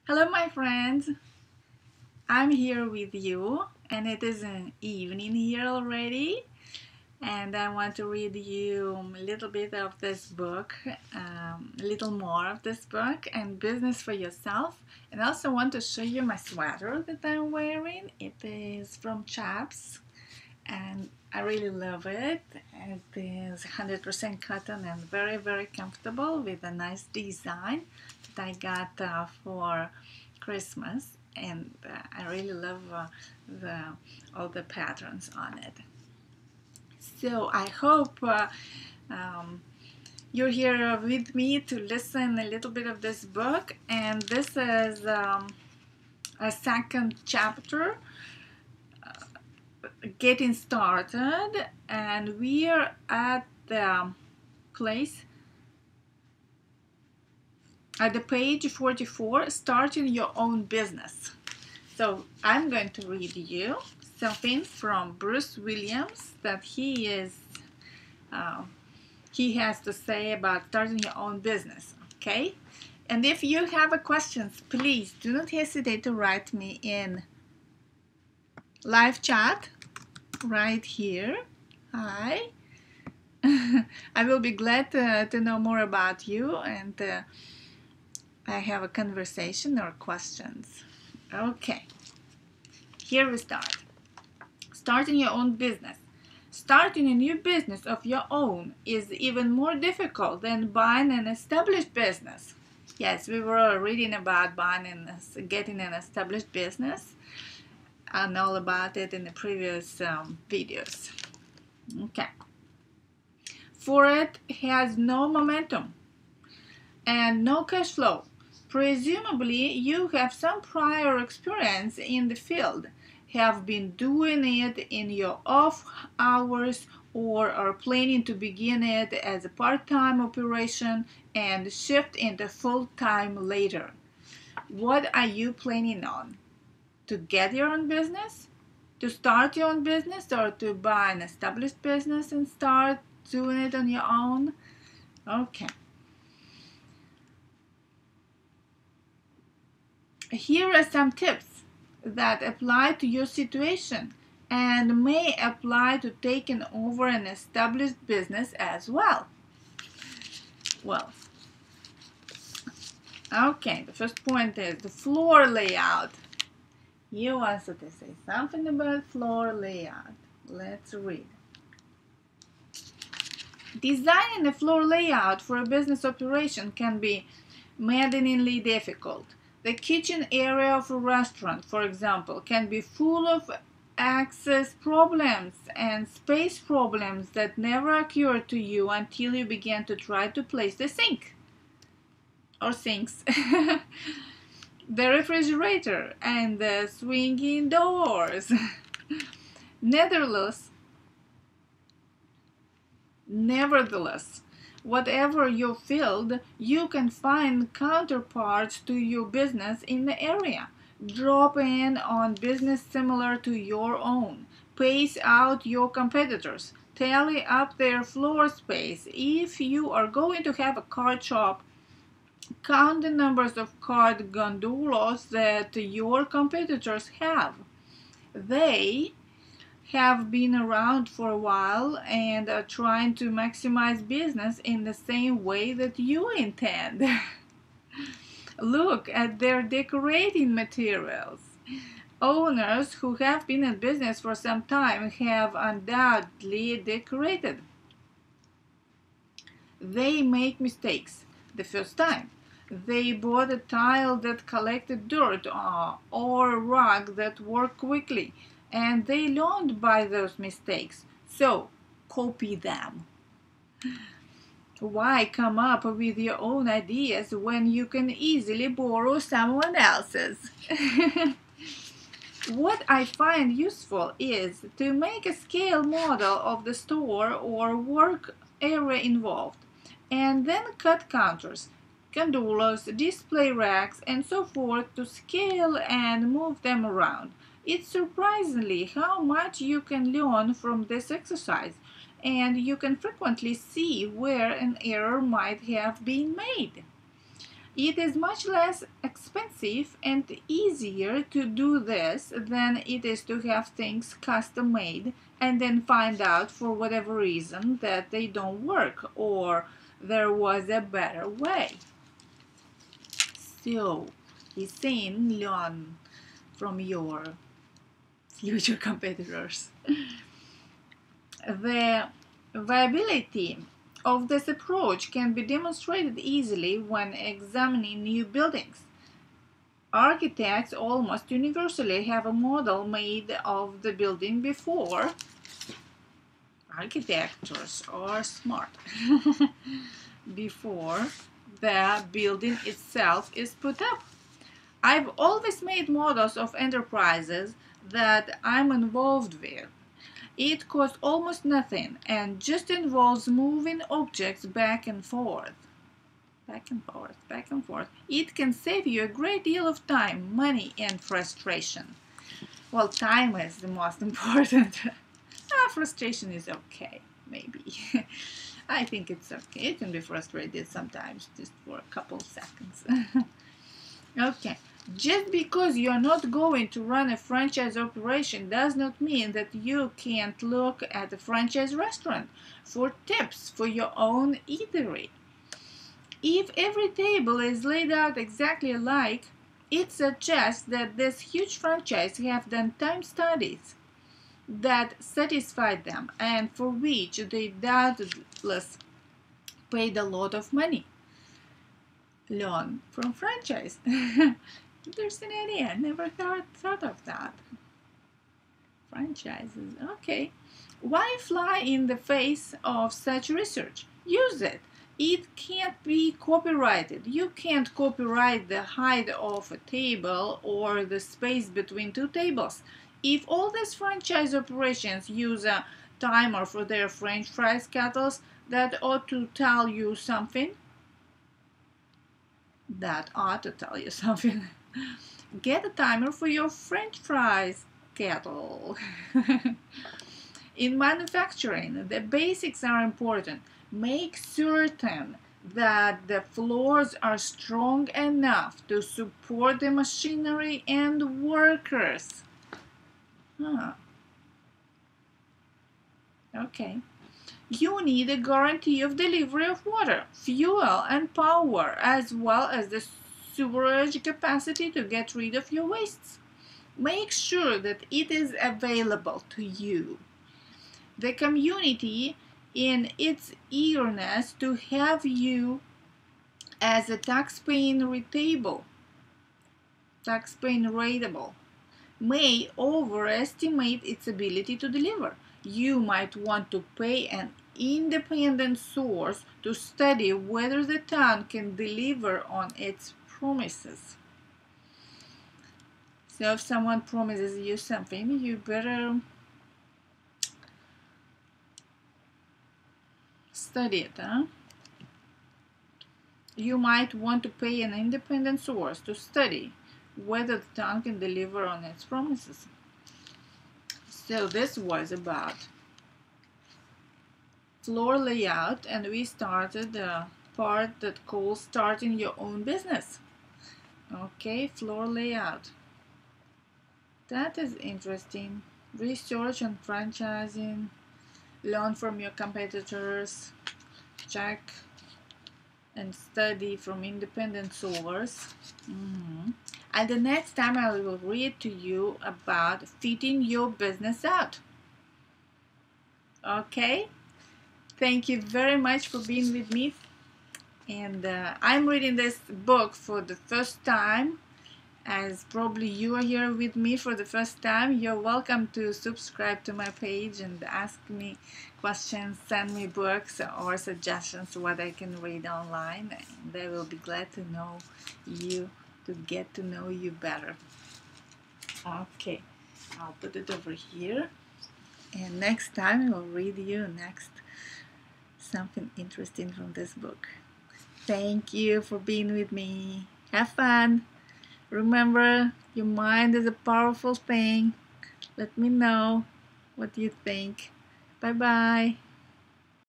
Hello, my friends. I'm here with you, and it is an evening here already. And I want to read you a little bit of this book, a little more of this book, and Business for Yourself. And I also want to show you my sweater that I'm wearing. It is from Chaps, and I really love it. It is 100% cotton and very, very comfortable with a nice design that I got for Christmas, and I really love the all the patterns on it. So I hope you're here with me to listen a little bit of this book, and this is a second chapter, getting started, and we're at the place at the page 44, starting your own business. So I'm going to read you something from Bruce Williams that he has to say about starting your own business. Okay, and if you have a questions, please do not hesitate to write me in live chat right here. Hi. I will be glad to know more about you, and I have a conversation or questions. Okay, here we start. Starting your own business. Starting a new business of your own is even more difficult than buying an established business. Yes, we were reading about getting an established business and all about it in the previous videos. Okay. For it has no momentum and no cash flow. Presumably, you have some prior experience in the field, have been doing it in your off hours, or are planning to begin it as a part-time operation and shift into full-time later. What are you planning on? To get your own business? To start your own business, or to buy an established business and start doing it on your own? Okay. Here are some tips that apply to your situation and may apply to taking over an established business as well. Well, okay, the first point is the floor layout. You also to say something about floor layout. Let's read. Designing a floor layout for a business operation can be maddeningly difficult. The kitchen area of a restaurant, for example, can be full of access problems and space problems that never occurred to you until you began to try to place the sink or sinks, the refrigerator, and the swinging doors. Nevertheless, whatever your field, you can find counterparts to your business in the area. Drop in on business similar to your own. Pace out your competitors. Tally up their floor space. If you are going to have a card shop, count the numbers of card gondolas that your competitors have. They have been around for a while and are trying to maximize business in the same way that you intend. Look at their decorating materials. Owners who have been in business for some time have undoubtedly decorated. They make mistakes the first time. They bought a tile that collected dirt or a rug that worked quickly, and they learned by those mistakes. So, copy them. Why come up with your own ideas when you can easily borrow someone else's? What I find useful is to make a scale model of the store or work area involved, and then cut counters, gondolas, display racks, and so forth to scale and move them around. It's surprisingly how much you can learn from this exercise, and you can frequently see where an error might have been made. It is much less expensive and easier to do this than it is to have things custom made and then find out for whatever reason that they don't work or there was a better way. So, he's saying learn from your future competitors. The viability of this approach can be demonstrated easily when examining new buildings. Architects almost universally have a model made of the building before. Architects are smart. Before the building itself is put up. I've always made models of enterprises that I'm involved with. It costs almost nothing and just involves moving objects back and forth. Back and forth, back and forth. It can save you a great deal of time, money, and frustration. Well, time is the most important. Frustration is okay, maybe. I think it's okay. You can be frustrated sometimes, just for a couple seconds. Okay. Just because you're not going to run a franchise operation does not mean that you can't look at a franchise restaurant for tips for your own eatery. If every table is laid out exactly alike, it suggests that this huge franchise have done time studies that satisfied them and for which they doubtless paid a lot of money. Learn from franchise. There's an idea. I never thought of that. Franchises. Okay. Why fly in the face of such research? Use it. It can't be copyrighted. You can't copyright the height of a table or the space between two tables. If all these franchise operations use a timer for their French fries kettles, that ought to tell you something. That ought to tell you something. Get a timer for your French fries kettle. In manufacturing, the basics are important. Make certain that the floors are strong enough to support the machinery and workers. Okay. You need a guarantee of delivery of water, fuel, and power, as well as the sewerage capacity to get rid of your wastes. Make sure that it is available to you. The community, in its eagerness to have you as a taxpaying ratable, may overestimate its ability to deliver. You might want to pay an independent source to study whether the town can deliver on its promises. So if someone promises you something, you better study it, huh? You might want to pay an independent source to study whether the town can deliver on its promises. So this was about floor layout, and we started the part that calls starting your own business. Okay, floor layout. That is interesting. Research on franchising, learn from your competitors, check and study from independent source. And the next time I will read to you about fitting your business out. Okay? Thank you very much for being with me. And I'm reading this book for the first time. As probably you are here with me for the first time, you're welcome to subscribe to my page and ask me questions, send me books or suggestions what I can read online, and I will be glad to know you, to get to know you better. Okay, I'll put it over here, and next time I'll read you something interesting from this book. Thank you for being with me. Have fun. Remember, your mind is a powerful thing. Let me know what you think. Bye-bye.